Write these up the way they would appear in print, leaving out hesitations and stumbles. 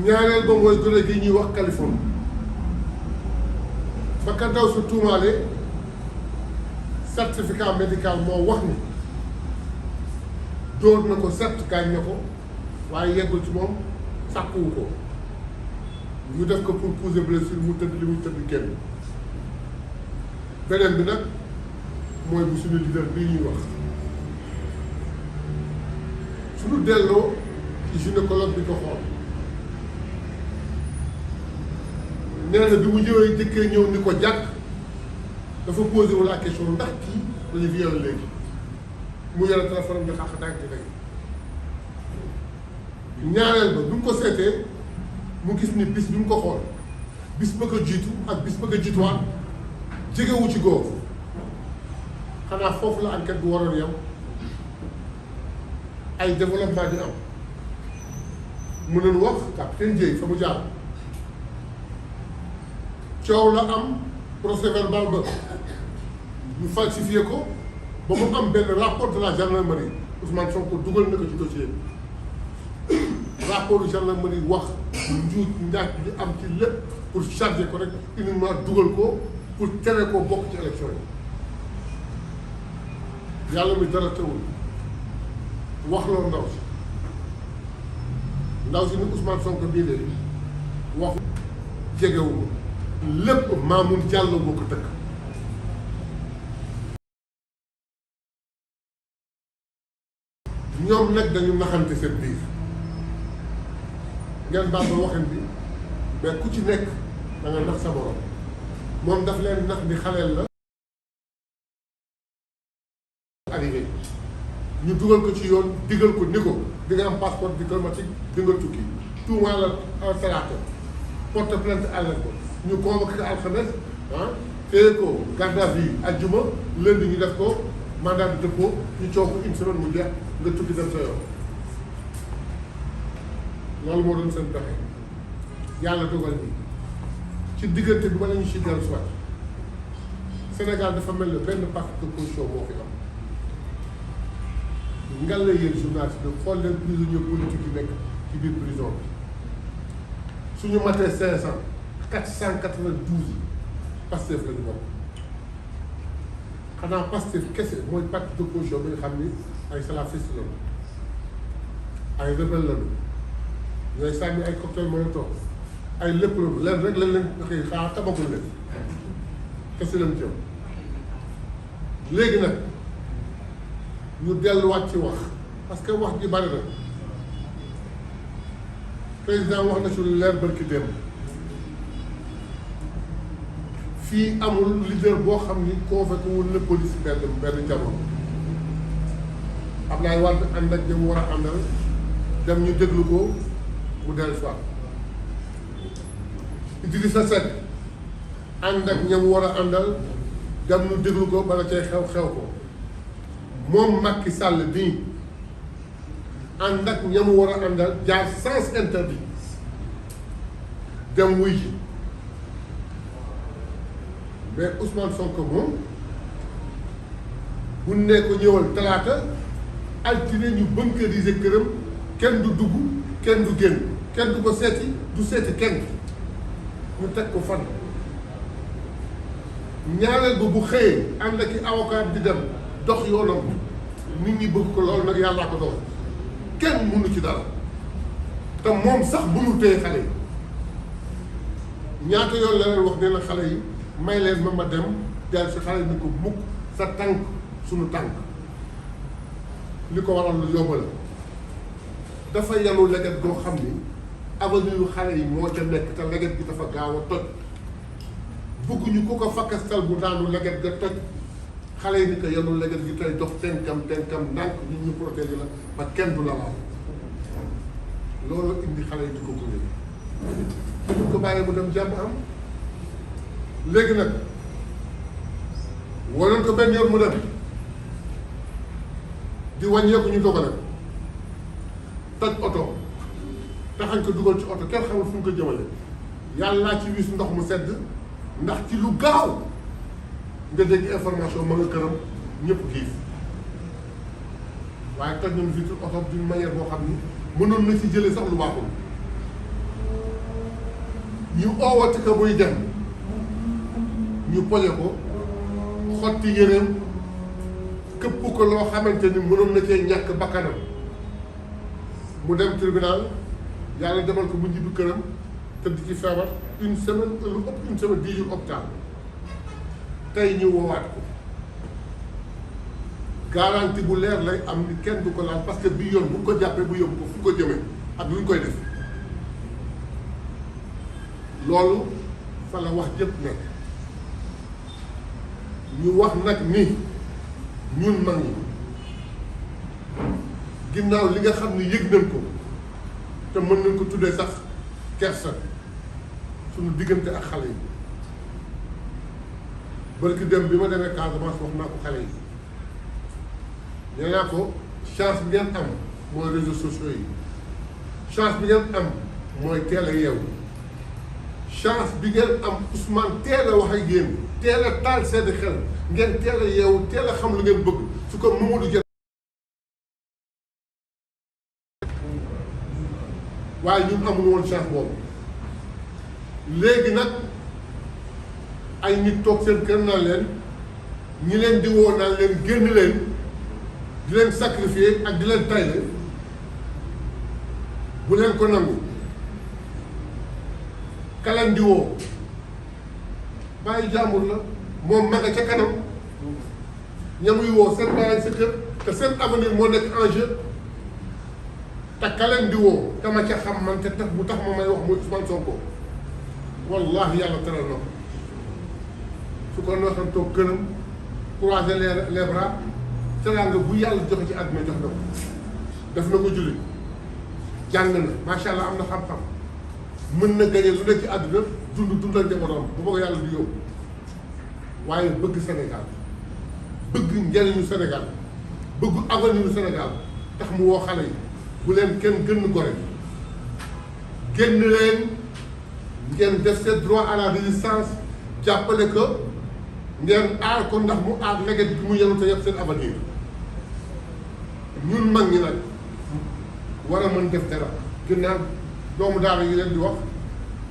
ñaareel ba mooy gone gi ñuy wax Californie ba ka daw su tuumaale certificat médical moo wax ni dóor na ko certes gaañ na ko waaye yeggul ci moom sàkkuwu ko ñu def ko pour causer blessure mu tëdd li muy tëdd kenn beneen bi nag mooy bu suñu leader bii ñuy wax suñu delloo ci gynécologue bi ko xool nee na bi mu ñëwee jëkkee ñëw ni ko jàkk dafa posé wu la question ndax kii dañu violé léegi mu yore téléphone bi xaax daag di rek ñaareel ba bi mu ko seetee mu gis ni bis bi mu ko xool bis ba ko jiitu ak bis ba ko jiituwaat jegewu ci góor xanaa foofu la enquête bu waroon yam ay développement di am mu doon wax capitaine Dièye fa mu jaar coow la am procès verbal ba ñu falsifié ko ba mu am benn rapport de la gendarmerie Ousmane Sonko dugal na ko ci dossier bi rapport de gendarmerie wax njuuj njaaj bi am ci lépp pour charger ko rek uniquement dugal ko pour tere ko bokk ci élection yi yàlla mi dara teewul wax loo ndaw si ni Ousmane Sonko bii de waxu jegewu lépp Mamour Diallo boo ko tëkk ñoom nag dañu naxante seen biir ngeen baal ba waxin bi mais ku ci nekk da nga nax sa borom moom daf leen nax ni xaleel la arrivé ñu dugal ko ci yoon digal ko ni ko di nga am passeport diplomatique di nga tukki tout mois la talaata porte plainte àllen ko ñu convoqué ko alxames téye ko garde à vue ajjuma lundi ñu def ko mandat de dépôt ñu coow ko une semaine mu jeex nga tukki dem sa yoon loolu moo doon seen pexe yàlla dogal bi ci diggante bi ma lañu si dellu soit Sénégal dafa mel ne benn parti d'opposition moo fi am ngal la yéen journaliste de xool leen prisonnier politique yi nekk ci biir prison bi suñu matee 500 492 yi Pastef la ñu bokk xanaa Pastef kese mooy parti d'opposition bi nga xam ni ay salafiste lañu ay rebelle lañu ñooy sànni ay cocktail molotov ay lépp lañu leen rek lañ leen xëy xaar tabagul leen kese lañu jëm léegi nag ñu delluwaat ci wax parce que wax ji bari na président wax na ci lu leer barki démb fii amul leader boo xam ni convoqué wul na police benn jamono Ablaye Wade ànd ak ñoom war a àndal dem ñu déglu ko mu dellu soit Idrissa Seck ànd ak ñoom war a àndal dem ñu déglu ko bala cay xew ko moom Macky Sall bii ànd ak ñamu war a àndal jaar sens interdit dem wuy ji mais Ousmane Sonko moom bu ne ko ñëwal talaata altine ñu bunkeriser këram kenn du dugg kenn du génn kenn du ko seeti du seeti kenn ñu teg ko fan ñaareel ba bu xëyee ànd ak i avocat di dem dox yoonam nit ñi bëgg ko loolu nag yàllaa ko dox kenn mënu ci dara te moom sax bu ñu téye xale yi ñaata yoon la leen wax ne la xale yi may leen ma dem dellu si xale yi ni ko mukk sa tànk suñu tànk li ko waral lu yóbba la dafa yanu leget goo xam ni avenir yu xale yi moo ca nekk te leget gi dafa gaaw a toj bëgguñu ku ko fakkastal bu daanu leget ga toj xale yi ni ko yanu leget gi tey dox tenkam ndànk nit ñu protégé la ba kenn du la laal loolu indi xale yi di ko gunge ñu ko bàyyee mu dem jàmm am léegi nag waroon ko benn yoon mu dem di wàññeeku ñu doog a dem toj oto taxañ ko dugal ci oto kenn xamul fu mu ko jëmale yàlla ci wis ndox mu sedd ndax ci lu gaaw nga dégg information ma nga këram ñëpp giif waaye toj nañu vitre oto d'une manière boo xam ni mënoon na ci jëlee sax lu baaxul ñu oowati ko muy dem ñu poñe ko xotti yéreem këpp ko loo xamante ni mënoon na cee ñàkk bakkanam mu dem tribunal yàlla demal ko mu ñibbi këram tëdd ci feebar une semaine lu ëpp une semaine 10 jours hôpital tey ñu woowaat ko garantie bu leer lay am ni kenn du ko laal parce que bii yoon bu ko jàppee bu yóbbu ko fu ko jëmee ak lu ñu koy def loolu fa la wax jëpp nekk ñu wax nag ni ñun mag ñi ginnaaw li nga xam ne yëg nañ ko te mën nañ ko tuddee sax kersa suñu diggante ak xale yi barki dem bi ma demee Casamance wax naa ko xale yi nee naa ko chance bi ngeen am mooy réseaux sociaux yi chance bi ngeen am mooy teel a yeewu chance bi ngeen am Ousmane teel a wax ak yéen teel a taal seen xel ngeen teel a yeewu teel a xam lu ngeen bëgg su ko Mamadou Dia waaye ñun amuñu woon chance boobu léegi nag ay nit toog seen kër naan leen ñi leen di woo naan leen génn leen di leen sacrifier ak di leen tayle bu leen ko nangu kaleen di woo bàyyi jàmbur la moom maga ca kanam ñamuy woo seen bàyyi sa kër te seen avenir moo nekk en jeu te kaleen di woo dama ca xam man te tax bu tax ma may wax muy Ousmane Sonko wallahi yàlla teral na ko su ko neexoon toog këram croiser les bras teraanga bu yàlla joxe ci àdduna jox na ko def na ko julli jàng na macha allah am na xam-xam mën na gañe lu nekk ci àdduna dundal njabootam bu ko yàlla di yóbbu waaye bëgg Sénégal bëgg njëriñu Sénégal bëgg avenir Sénégal tax mu woo xale yi bu leen kenn gën gore génn leen ngeen def seen droit à la résistance jàppale ko ngeen aar ko ndax mu aar leget bi mu yenu te yëpp seen avenir ñun mag ñi nag war a mën def dara ginnaaw doomu daara yi leen di wax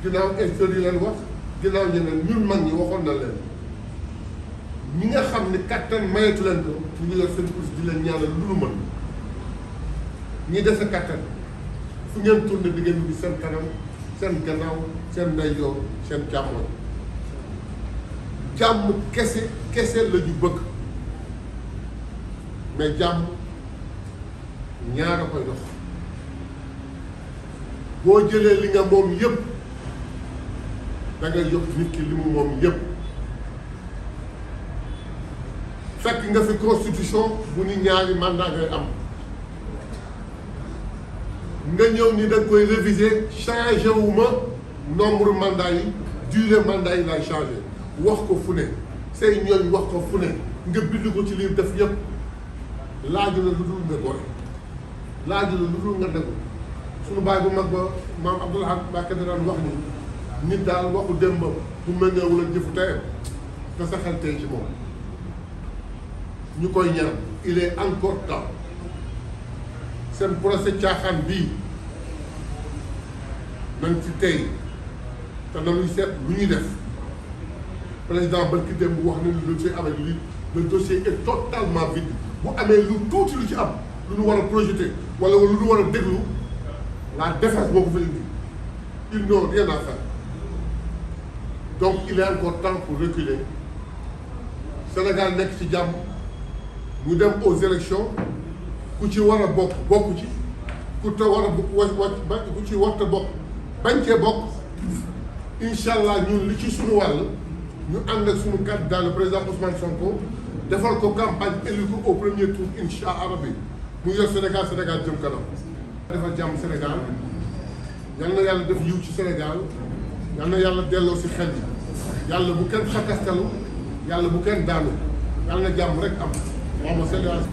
ginnaaw institut yi leen wax ginnaaw ñeneen ñun mag ñi waxoon na leen ñi nga xam ne kattan mayetu leen ko ñu ngi yor seen course di leen ñaanal lu nu mën ñi dese kattan fu ngeen tourné di ngeen gis seen kanam seen gannaaw seen ndeyjoor seen càmmoñ jàmm kese kese la ñu bëgg mais jàmm ñaar a koy dox boo jëlee li nga moom yëpp da ngay yóbbu nit ki li mu moom yëpp fekk nga fi constitution bu ni ñaari mandat ngay am nga ñëw ni da nga koy réviser changé wu ma nombre mandat yi durée mandat yi lay changé wax ko fu ne say ñooñ wax ko fu ne nga bind ko ci liir def yëpp laaju la lu dul nga gore laaju la lu dul nga déglu suñu baay bu mag ba maam Abdoulaye Mbacke daan wax ni nit daal waxu démbam bu méngoowul ak jëfu teyam da sa xel tey ci moom ñu koy ñaan il est encore temps seen procès caaxaan bii nañ ci tey te nañuy seet lu ñuy def président barki démb wax na le dossier avec lui le dossier est totalement vide bu amee lu tuuti lu ci am lu ñu war a projeté wala lu ñu war a déglu la défense boo ko fa indi ils n'ont rien à faire donc il est encore temps pour reculer Sénégal nekk ci jàmm ñu dem aux élections ku ci war a bokk bokk ci ku te war a ku ci war te bokk bañ cee bokk incha allah ñun li ci suñu wàll ñu ànd ak suñu candidat le président Ousmane Sonko defal ko campagne élu ko au premier tour incha allah bi mu yor Sénégal jëm kanam. defal jàmm Sénégal yal na yàlla def yiw ci Sénégal yal na yàlla delloo si xel yi yàlla bu kenn xakastalu yàlla bu kenn daanu yàlla na jàmm rek am. Vamos a hacer